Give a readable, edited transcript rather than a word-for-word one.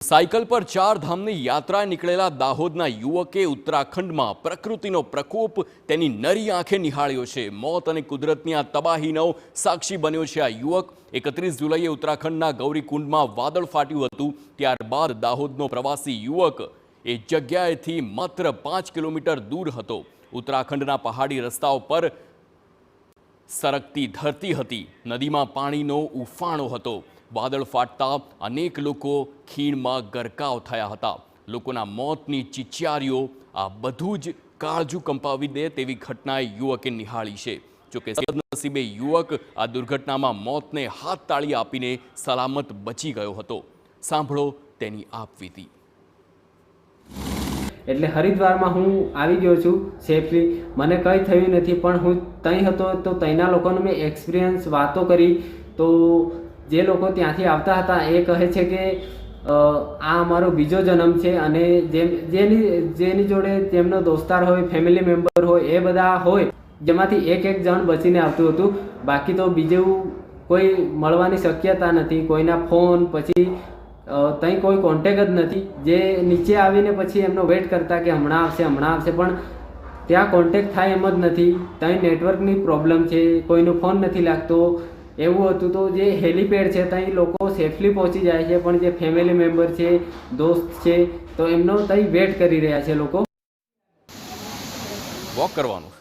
તો સાયકલ પર ચાર ધામની યાત્રાએ નીકળેલા દાહોદના યુવકે ઉત્તરાખંડમાં પ્રકૃતિનો પ્રકોપ તેની નરી આંખે નિહાળ્યો છે। મોત અને કુદરતની આ તબાહીનો સાક્ષી બન્યો છે આ યુવક। 31 જુલાઈએ ઉત્તરાખંડના ગૌરીકુંડમાં વાદળ ફાટ્યું હતું। ત્યારબાદ દાહોદનો પ્રવાસી યુવક એ જગ્યાએથી માત્ર 5 કિલોમીટર દૂર હતો। ઉત્તરાખંડના પહાડી રસ્તાઓ પર સરકતી ધરતી હતી। નદીમાં પાણીનો ઉફાણો હતો। વાદળ ફાટતા અનેક લોકો ખીણમાં ગરકાવ થયા હતા। લોકોના મોતની ચિચિયારીઓ આ બધું જ કાળજું કંપાવી દે તેવી ઘટનાએ યુવકે નિહાળી છે। જોકે સદનસીબે યુવક આ દુર્ઘટનામાં મોતને હાથ તાળી આપીને સલામત બચી ગયો હતો। સાંભળો તેની આપવીતી। એટલે હરિદ્વારમાં હું આવી ગયો છું સેફલી, મને કંઈ થયું નથી, પણ હું ત્યાં હતો તો ત્યાંના લોકોને મેં એક્સપિરિયન્સ વાતો કરી તો જે લોકો ત્યાંથી આવતા હતા એ કહે છે કે આ અમારો બીજો જન્મ છે અને જેની જોડે તેમનો દોસ્તાર હોય, ફેમિલી મેમ્બર હોય, એ બધા હોય જેમાંથી એક જણ બચીને આવતું હતું। બાકી તો બીજું કોઈ મળવાની શક્યતા નથી, કોઈના ફોન, પછી ત્યાં કોઈ કોન્ટેક્ટ જ નથી। જે નીચે આવીને પછી એમનો વેટ કરતા કે હમણાં આવશે, પણ ત્યાં કોન્ટેક્ટ થાય એમ જ નથી। ત્યાં નેટવર્કની પ્રોબ્લેમ છે, કોઈનો ફોન નથી લાગતો એવું હતું। તો જે હેલીપેડ છે ત્યાં લોકો સેફલી પહોંચી જાય છે, પણ જે ફેમિલી મેમ્બર છે, દોસ્ત છે, તો એમનો ત્યાં વેટ કરી રહ્યા છે લોકો। વોક કરવાનું